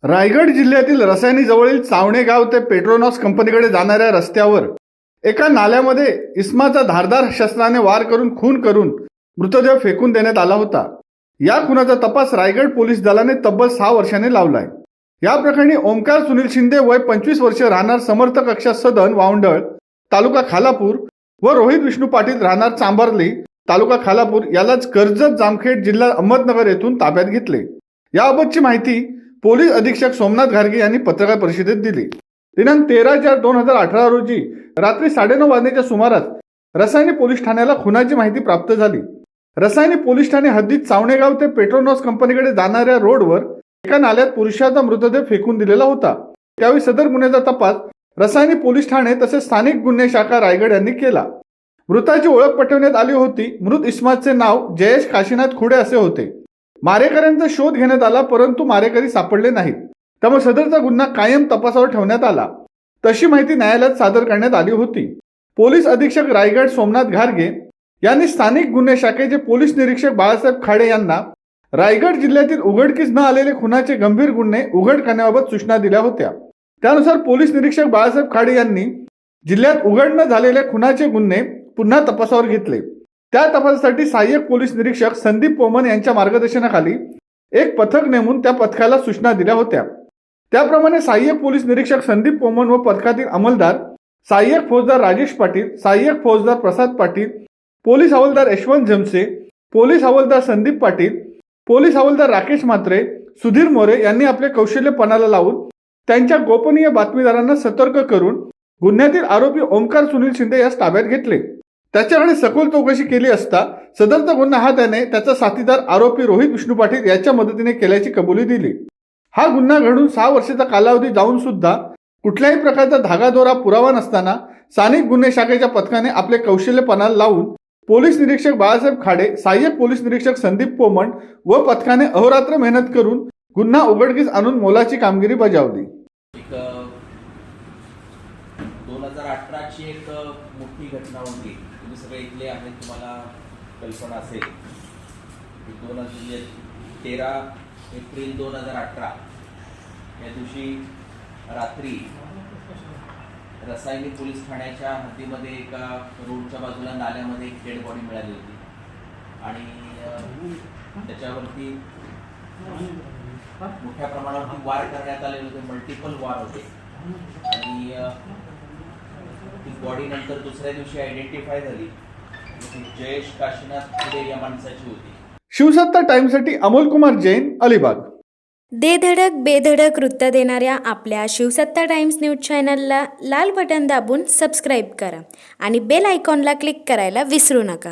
रायगड जिल्ह्यातील रसायनी जवळील चावणे गाव ते पेट्रोनॉस कंपनीकडे जाणाऱ्या रस्त्यावर एका नाल्यामध्ये इस्माचा धारदार शस्त्राने वार करून खून करून मृतदेह फेकून देण्यात आला होता। या खुनाचा तपास रायगड पोलीस दलाने तब्बल 6 वर्षांनी लावलाय। या प्रकरणी ओमकार सुनील शिंदे वय 25 वर्ष राहणार समर्थ कक्षा सदन वावंडळ तालुका खालापूर व रोहित विष्णू पाटील राहणार चांभारली तालुका खालापूर यालाच कर्जत जामखेड जिल्हा अहमदनगर येथून ताब्यात घेतले। याबाबतची माहिती पोलीस अधीक्षक सोमनाथ घारगे यांनी पत्रकार परिषदेत दिली। दिनांक 13/4/2018 रोजी रात्री 9:30 वाजण्याच्या सुमारास रसायनी पोलीस ठाण्याला खुनाची माहिती प्राप्त झाली। रसायनी पोलीस ठाणे हद्दीत चावणेगाव ते पेट्रोनॉस कंपनीकडे जाणाऱ्या रोडवर एका नाल्यात पुरुषाचा मृतदेह फेकून दिलेला होता। त्यावेळी सदर गुन्ह्याचा तपास रसायनी पोलीस ठाणे तसेच स्थानिक गुन्हे शाखा रायगड यांनी केला। मृताची ओळख पटवण्यात आली होती। मृत इस्मातचे नाव जयेश काशीनाथ खुडे असे होते। मारेकऱ्यांचा शोध घेण्यात आला परंतु मारेकरी सापडले नाहीत, त्यामुळे सदरचा गुन्हा कायम तपासावर ठेवण्यात आला। तशी माहिती न्यायालयात सादर करण्यात आली होती। पोलीस अधीक्षक रायगड सोमनाथ घारगे यांनी स्थानिक गुन्हे शाखेचे पोलीस निरीक्षक बाळासाहेब खाडे यांना रायगड जिल्ह्यातील उघडकीस न आलेले खुनाचे गंभीर गुन्हे उघड करण्याबाबत सूचना दिल्या होत्या। त्यानुसार पोलीस निरीक्षक बाळासाहेब खाडे यांनी जिल्ह्यात उघड न झालेले खुनाचे गुन्हे पुन्हा तपासावर घेतले। त्या तपासासाठी सहाय्यक पोलीस निरीक्षक संदीप पोमन यांच्या मार्गदर्शनाखाली एक पथक नेमून त्या पथकाला सूचना दिल्या होत्या। त्याप्रमाणे सहाय्यक पोलीस निरीक्षक संदीप पोमन व पथकातील अंमलदार सहाय्यक फौजदार राजेश पाटील, सहाय्यक फौजदार प्रसाद पाटील, पोलीस हवालदार यशवंत जमसे, पोलीस हवालदार संदीप पाटील, पोलीस हवालदार राकेश म्हात्रे, सुधीर मोरे यांनी आपले कौशल्य पणाला लावून त्यांच्या गोपनीय बातमीदारांना सतर्क करून गुन्ह्यातील आरोपी ओमकार सुनील शिंदे यास ताब्यात घेतले। त्याच्याकडे सखोल चौकशी केली असता सदरचा गुन्हा हा त्याने त्याचा साथीदार आरोपी रोहित विष्णू पाटील याच्या मदतीने केल्याची कबुली दिली। हा गुन्हा घडून 6 वर्षाचा कालावधी जाऊन सुद्धा कुठल्याही प्रकारचा धागादोरा पुरावा नसताना स्थानिक गुन्हे शाखेच्या पथकाने आपले कौशल्य पणाला लावून पोलीस निरीक्षक बाळासाहेब खाडे, सहाय्यक पोलीस निरीक्षक संदीप पोमन व पथकाने अहोरात्र मेहनत करून गुन्हा उघडकीस आणून मोलाची कामगिरी बजावली। 2018 ची एक मोठी घटना होती। तुम्ही सगळे इथले आहेत, तुम्हाला कल्पना असेल की 13 एप्रिल 2018 या दिवशी रात्री रसायनी पोलीस ठाण्याच्या हद्दीमध्ये एका रोडच्या बाजूला नाल्यामध्ये एक डेड बॉडी मिळाली होती आणि त्याच्यावरती मोठ्या प्रमाणावरती वार करण्यात आलेले होते, मल्टिपल वार होते आणि ती बॉडी नंतर दुसऱ्या दिवशी आयडेंटिफाय झाली। जयेश काशीनाथ खुडे या माणसाची होती। शिवसत्ता टाइम्ससाठी अमोल कुमार जैन, अलिबाग। दे धडक बेधडक वृत्त देणाऱ्या आपल्या शिवसत्ता टाइम्स न्यूज चॅनलला लाल बटन दाबून सबस्क्राईब करा आणि बेल आयकॉनला क्लिक करायला विसरू नका।